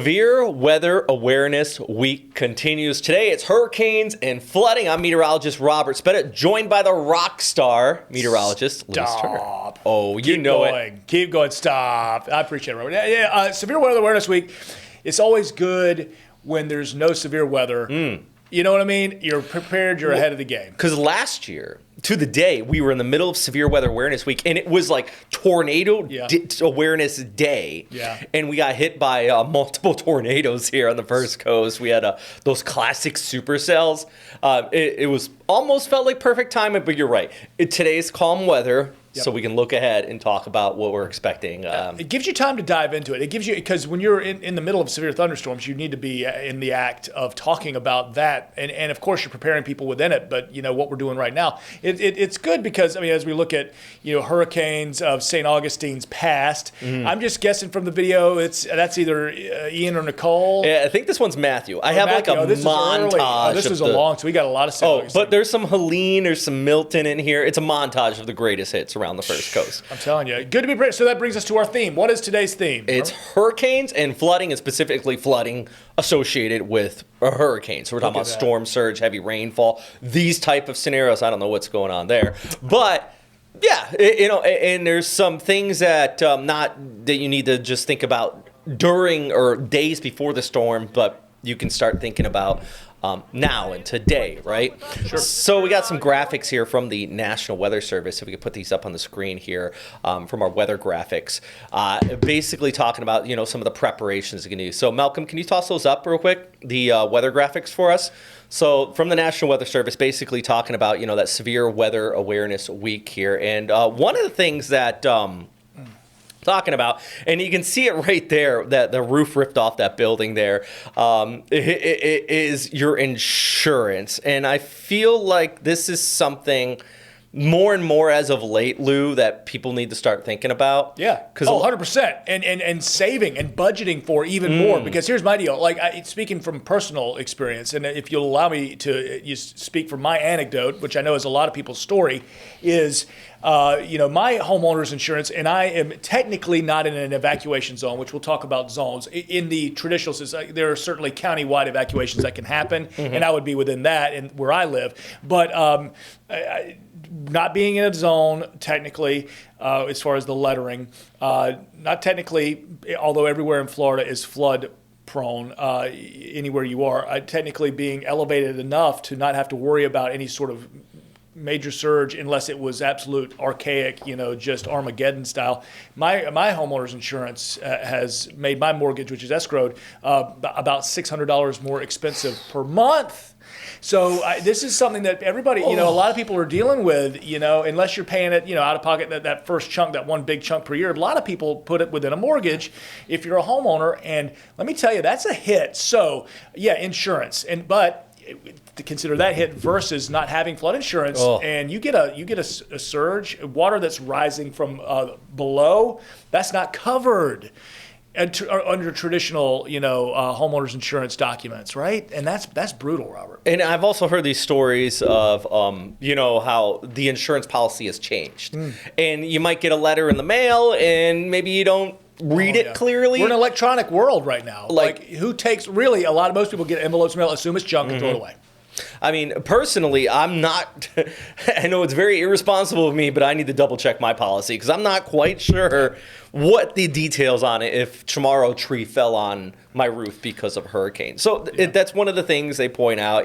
Severe Weather Awareness Week continues. Today it's hurricanes and flooding. I'm meteorologist Robert Spedit, joined by the rock star meteorologist Liz Turner. Oh, you know it. Keep going. Stop. I appreciate it, Robert. Severe Weather Awareness Week. It's always good when there's no severe weather. You know what I mean? You're prepared. You're ahead of the game. Because last year, to the day, we were in the middle of Severe Weather Awareness Week, and it was like Tornado Awareness Day. Yeah. And we got hit by multiple tornadoes here on the First Coast. We had those classic supercells. It was almost felt like perfect timing, but you're right. Today's calm weather. Yep. So we can look ahead and talk about what we're expecting. It gives you time to dive into it. It gives you, because when you're in the middle of severe thunderstorms, you need to be in the act of talking about that. And of course, you're preparing people within it. But, you know, what we're doing right now, it's good because, I mean, as we look at, you know, hurricanes of St. Augustine's past, I'm just guessing from the video, that's either Ian or Nicole. Yeah, I think this one's Matthew. I have Matthew. Like a montage. This is a long, so we got a lot of St. But there's some Helene or some Milton in here. It's a montage of the greatest hits around the First Coast. I'm telling you. Good to be prepared. So that brings us to our theme. What is today's theme? It's hurricanes and flooding, and specifically flooding associated with a hurricane. So we're talking about storm surge, heavy rainfall, these type of scenarios. I don't know what's going on there. But yeah, and there's some things that not that you need to just think about during or days before the storm, but you can start thinking about now and today, right? Sure. So we got some graphics here from the National Weather Service. If we could put these up on the screen here from our weather graphics, basically talking about, you know, some of the preparations you can do. So Malcolm, can you toss those up real quick, the weather graphics for us? So from the National Weather Service, basically talking about, you know, that Severe Weather Awareness Week here. And one of the things that talking about, and you can see it right there, that the roof ripped off that building there, it is your insurance. And I feel like this is something more and more as of late, Lou, that people need to start thinking about. Yeah. 100%. And saving and budgeting for even more. Because here's my deal. Like, speaking from personal experience, and if you'll allow me to speak from my anecdote, which I know is a lot of people's story, is my homeowner's insurance, and I am technically not in an evacuation zone, which we'll talk about zones. In the traditional sense, there are certainly county-wide evacuations that can happen, and I would be within that and where I live. But not being in a zone, technically, as far as the lettering, not technically, although everywhere in Florida is flood prone, anywhere you are, technically being elevated enough to not have to worry about any sort of major surge unless it was absolute archaic, just Armageddon style. My homeowner's insurance has made my mortgage, which is escrowed, about $600 more expensive per month. So this is something that everybody, a lot of people are dealing with, unless you're paying it, out of pocket, that first chunk, that one big chunk per year. A lot of people put it within a mortgage if you're a homeowner. And let me tell you, that's a hit. So yeah, insurance. But to consider that hit versus not having flood insurance, and you get a surge, water that's rising from below, that's not covered under traditional, homeowners insurance documents, right? And that's brutal, Robert. And I've also heard these stories of, how the insurance policy has changed, and you might get a letter in the mail, and maybe you don't read it clearly. We're in an electronic world right now. Like who takes, really, most people get envelopes mail, assume it's junk and throw it away. I mean, personally, I'm not, I know it's very irresponsible of me, but I need to double check my policy because I'm not quite sure what the details on it if tomorrow a tree fell on my roof because of a hurricane. So that's one of the things they point out.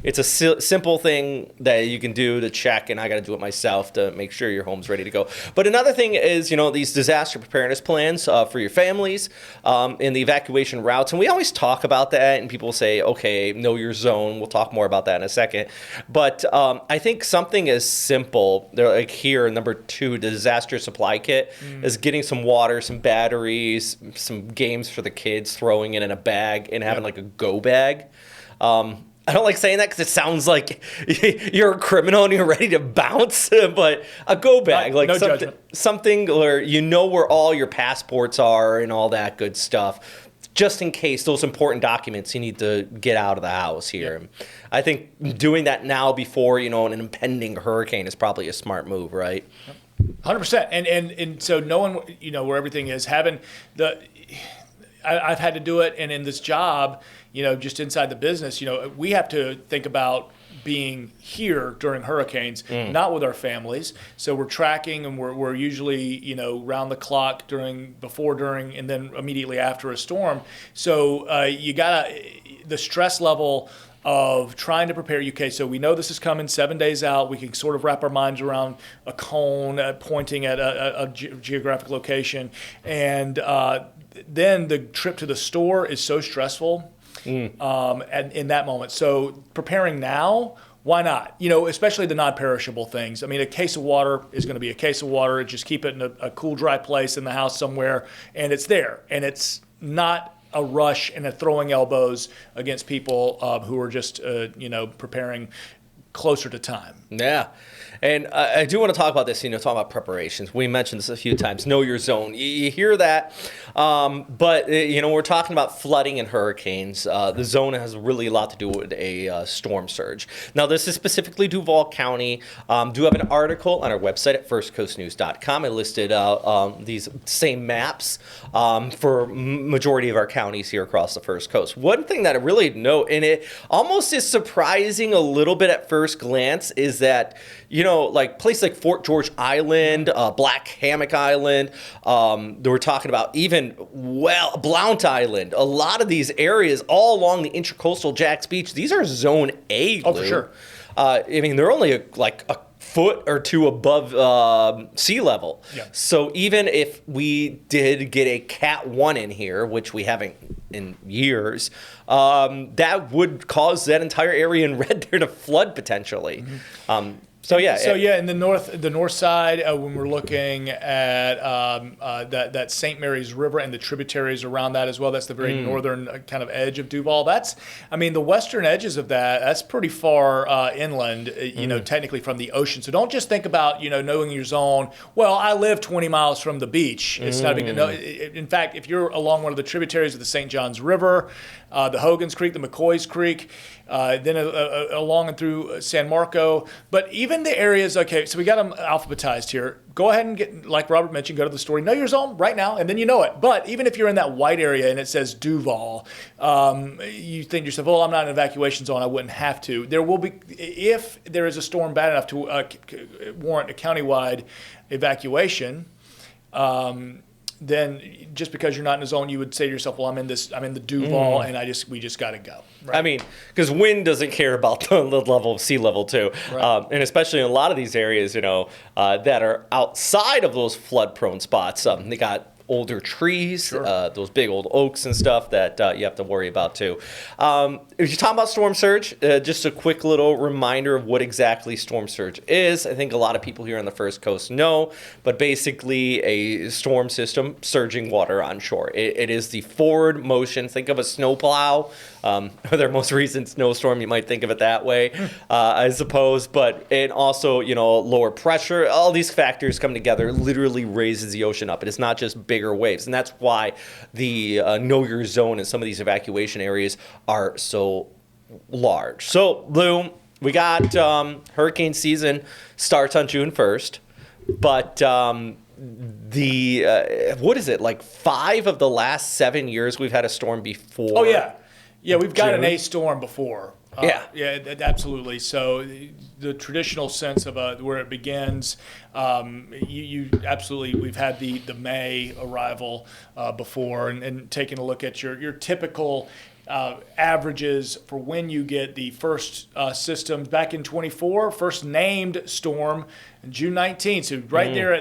It's a simple thing that you can do to check, and I got to do it myself to make sure your home's ready to go. But another thing is, these disaster preparedness plans for your families and the evacuation routes. And we always talk about that, and people say, okay, know your zone. We'll talk more about that in a second. But I think something as simple, they're like here, number 2, the disaster supply kit, is getting some water, some batteries, some games for the kids, throwing it in a bag and having like a go bag. I don't like saying that because it sounds like you're a criminal and you're ready to bounce, but a go bag, something where where all your passports are and all that good stuff, just in case those important documents you need to get out of the house here. Yep. I think doing that now before, an impending hurricane is probably a smart move, right? 100%. And so knowing, where everything is, having I've had to do it, and in this job, just inside the business, we have to think about being here during hurricanes, not with our families. So we're tracking, and we're usually, round the clock before, during, and then immediately after a storm. So the stress level of trying to prepare UK. So we know this is coming 7 days out. We can sort of wrap our minds around a cone pointing at a geographic location. And then the trip to the store is so stressful and in that moment. So preparing now, why not? Especially the non-perishable things. I mean, a case of water is going to be a case of water. Just keep it in a cool, dry place in the house somewhere, and it's there. And it's not a rush and a throwing elbows against people who are just, preparing closer to time. Yeah. And I do want to talk about this, talking about preparations. We mentioned this a few times, know your zone. You hear that, but, we're talking about flooding and hurricanes. The zone has really a lot to do with a storm surge. Now, this is specifically Duval County. Do have an article on our website at firstcoastnews.com. I listed these same maps for majority of our counties here across the First Coast. One thing that I really note, and it almost is surprising a little bit at first glance, is that, like places like Fort George Island, Black Hammock Island, they were talking about even, Blount Island, a lot of these areas all along the Intracoastal Jacks Beach, these are Zone A, Oh, for sure. They're only a foot or two above sea level. Yeah. So even if we did get a Cat 1 in here, which we haven't in years, that would cause that entire area in red there to flood potentially. So in the north side, when we're looking at that St. Mary's River and the tributaries around that as well, that's the very northern kind of edge of Duval. The western edges of that's pretty far inland, technically from the ocean. So don't just think about, knowing your zone. Well, I live 20 miles from the beach. It's not a big no. In fact, if you're along one of the tributaries of the St. Johns River, the Hogan's Creek, the McCoy's Creek, then along and through San Marco. But even the areas, okay, so we got them alphabetized here. Go ahead and get, like Robert mentioned, go to the story. Know your zone right now, and then you know it. But even if you're in that white area and it says Duval, you think to yourself, I'm not in an evacuation zone, I wouldn't have to. There will be, if there is a storm bad enough to warrant a countywide evacuation, then just because you're not in a zone, you would say to yourself, I'm in the Duval, and we just got to go. Right? Because wind doesn't care about the level of sea level too. Right. And especially in a lot of these areas, that are outside of those flood prone spots, they got older trees, Sure. Those big old oaks and stuff that you have to worry about too. If you're talking about storm surge, just a quick little reminder of what exactly storm surge is. I think a lot of people here on the First Coast know, but basically a storm system surging water on shore. It is the forward motion. Think of a snowplow. Their most recent snowstorm, you might think of it that way, I suppose. But it also, lower pressure, all these factors come together, literally raises the ocean up. It is not just bigger waves. And that's why the know your zone in some of these evacuation areas are so large. So, Lou, we got hurricane season starts on June 1st. But what is it, like 5 of the last 7 years we've had a storm before? Oh, yeah. Yeah, we've got June. an A storm before. Absolutely. So the traditional sense of where it begins, you absolutely, we've had the May arrival before, and taking a look at your typical averages for when you get the first systems back in 24, first named storm June 19th. So right there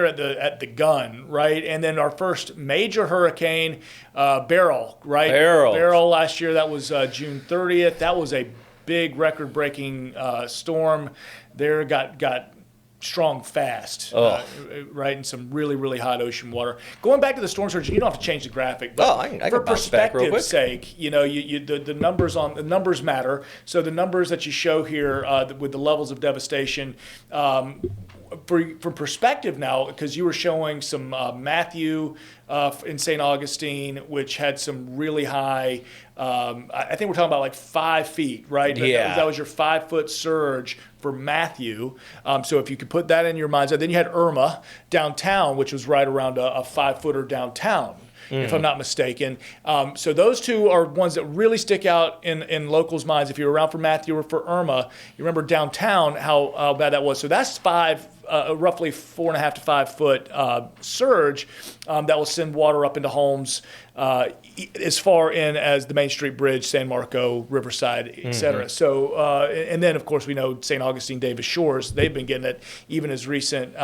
at the gun, right? And then our first major hurricane, Beryl, right? Beryl last year, that was June 30th. That was a big record-breaking storm. There got strong fast, right, and some really, really hot ocean water. Going back to the storm surge, you don't have to change the graphic, but I for can bounce back real quick. perspective's sake, the numbers matter. So the numbers that you show here with the levels of devastation, for perspective now, because you were showing some Matthew in St. Augustine, which had some really high, I think we're talking about like 5 feet, right? Yeah. That was your 5-foot surge for Matthew. So if you could put that in your minds. Then you had Irma downtown, which was right around a 5-footer downtown. if I'm not mistaken. So those two are ones that really stick out in locals' minds. If you're around for Matthew or for Irma, you remember downtown how bad that was. So that's roughly 4.5 to 5 foot surge that will send water up into homes as far in as the Main Street Bridge, San Marco, Riverside, et cetera. So, and then of course we know St. Augustine, Davis Shores, they've been getting it even as recent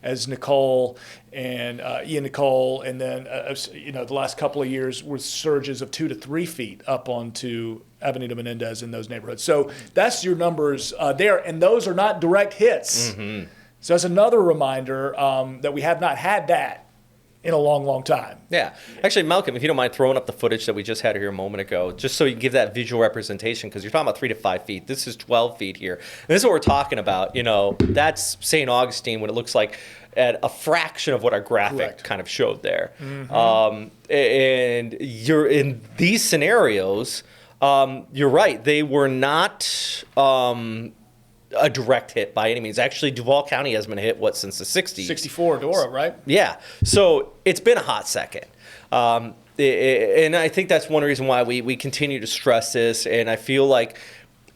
as Nicole and Ian Nicole, and then the last couple of years with surges of 2 to 3 feet up onto Avenida Menendez in those neighborhoods. So that's your numbers there, and those are not direct hits. So that's another reminder that we have not had that in a long, long time. Yeah. Actually, Malcolm, if you don't mind throwing up the footage that we just had here a moment ago, just so you can give that visual representation, because you're talking about 3 to 5 feet. This is 12 feet here. And this is what we're talking about. That's St. Augustine, what it looks like at a fraction of what our graphic kind of showed there. And you're in these scenarios, you're right. They were not a direct hit by any means. Actually, Duval County has been hit, since the 60s? 64, Dora, right? Yeah. So it's been a hot second. And I think that's one reason why we continue to stress this. And I feel like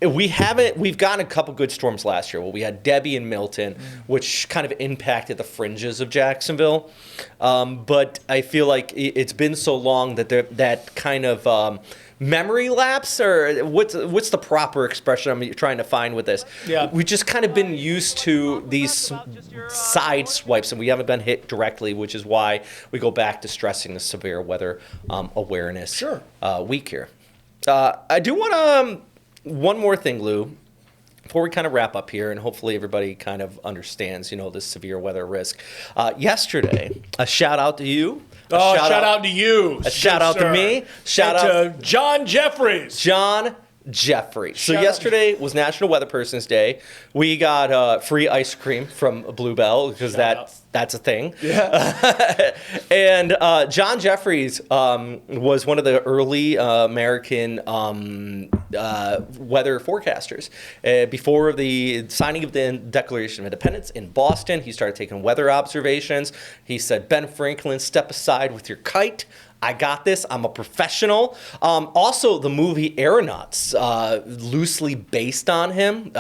we've gotten a couple good storms last year. Well, we had Debbie and Milton, which kind of impacted the fringes of Jacksonville. But I feel like it's been so long that that kind of memory lapse, or what's the proper expression I'm trying to find with this? Yeah. We've just kind of been used to these side swipes, and we haven't been hit directly, which is why we go back to stressing the severe weather awareness week here. I do want to, one more thing, Lou, before we kind of wrap up here, and hopefully everybody kind of understands, this severe weather risk. Yesterday, a shout out to you. Shout out to you. A shout out to me. Shout out to John Jeffries. John Jeffries. So yesterday was National Weather Person's Day. We got free ice cream from Bluebell because that's a thing. Yeah. And John Jeffries was one of the early American weather forecasters. Before the signing of the Declaration of Independence in Boston, he started taking weather observations. He said, "Ben Franklin, step aside with your kite. I got this. I'm a professional." Also, the movie Aeronauts, loosely based on him.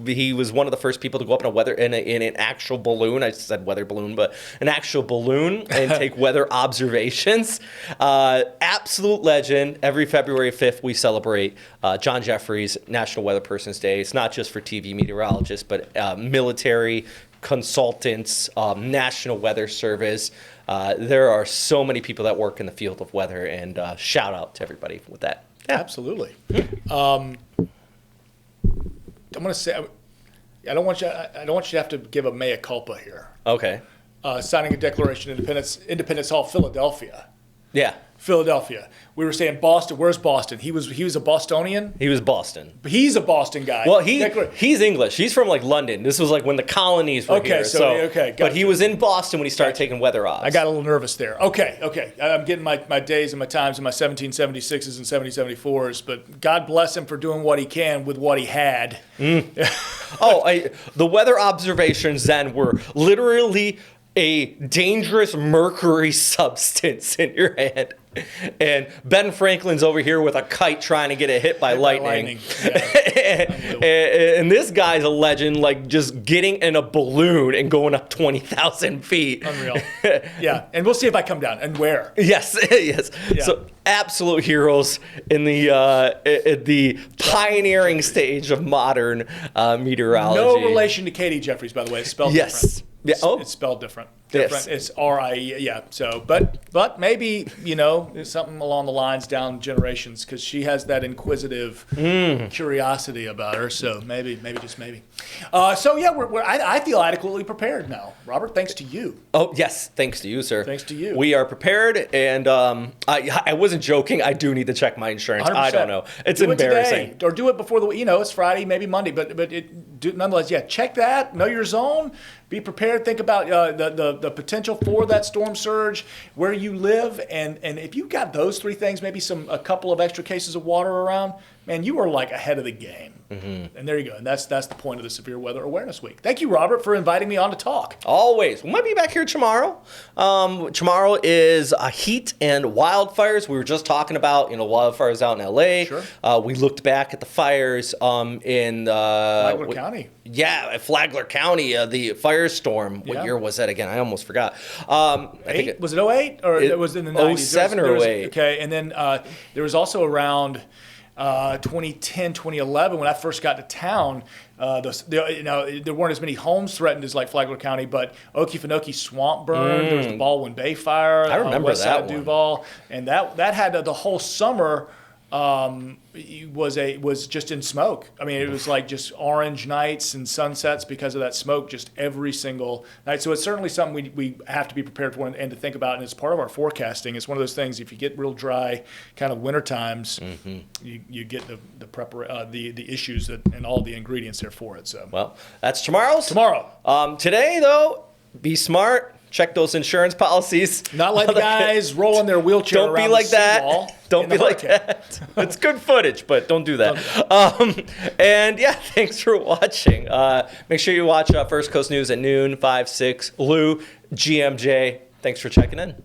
He was one of the first people to go up in an actual balloon. I said weather balloon, but an actual balloon and take weather observations. Absolute legend. Every February 5th, we celebrate John Jeffries National Weather Person's Day. It's not just for TV meteorologists, but military consultants, National Weather Service. There are so many people that work in the field of weather, and shout out to everybody with that. Yeah. Absolutely. I'm going to say, I don't want you to have to give a mea culpa here. Okay. Signing a Declaration of Independence Hall, Philadelphia. Yeah. Philadelphia. We were saying Boston. Where's Boston? He was a Bostonian. He was Boston. He's a Boston guy. Well, he's English. He's from London. This was when the colonies were here. Okay. But he was in Boston when he started taking weather odds. I got a little nervous there. Okay. I'm getting my days and my times in my 1776s and 1774s. But God bless him for doing what he can with what he had. The weather observations then were literally a dangerous mercury substance in your hand. And Ben Franklin's over here with a kite trying to get it hit by lightning. Yeah. And this guy's a legend, just getting in a balloon and going up 20,000 feet. Unreal. Yeah, and we'll see if I come down and where. Yes. Yeah. So absolute heroes in the pioneering stage of modern meteorology. No relation to Katie Jeffries, by the way. It's spelled different. Yeah. It's spelled different. Yes. It's R-I-E. Yeah. So, but maybe there's something along the lines down generations because she has that inquisitive curiosity about her. So maybe just maybe. I feel adequately prepared now, Robert. Thanks to you. Oh yes, thanks to you, sir. Thanks to you. We are prepared, and I wasn't joking. I do need to check my insurance. 100%. I don't know. It's embarrassing. It today, or do it before it's Friday, maybe Monday, but nonetheless, check that. Know your zone. Be prepared. Think about the potential for that storm surge, where you live, and if you've got those three things, maybe a couple of extra cases of water around, man, you are like ahead of the game. And there you go. And that's the point of the Severe Weather Awareness Week. Thank you, Robert, for inviting me on to talk. Always. We might be back here tomorrow. Tomorrow is heat and wildfires. We were just talking about, wildfires out in LA. Sure. We looked back at the fires in Flagler County. Yeah, Flagler County, the firestorm. What year was that again? I almost forgot. I think was it 08 or it was in the 90s? 07 or 08. Okay, and then there was also around 2010, 2011 when I first got to town. There weren't as many homes threatened as like Flagler County, but Okefenokee swamp burn. There was the Baldwin Bay fire. I remember west side that of one. Duval, and that had the whole summer. Was just in smoke. I mean, it was like just orange nights and sunsets because of that smoke just every single night. So it's certainly something we have to be prepared for and to think about. And it's part of our forecasting. It's one of those things. If you get real dry, kind of winter times, you get the issues and all the ingredients there for it. So well, that's tomorrow. Today though, be smart. Check those insurance policies. Not letting guys roll in their wheelchair don't around be like the that. seawall. Don't be like that. It's good footage, but don't do that. And yeah, thanks for watching. Make sure you watch First Coast News at noon, 5, 6, Lou, GMJ. Thanks for checking in.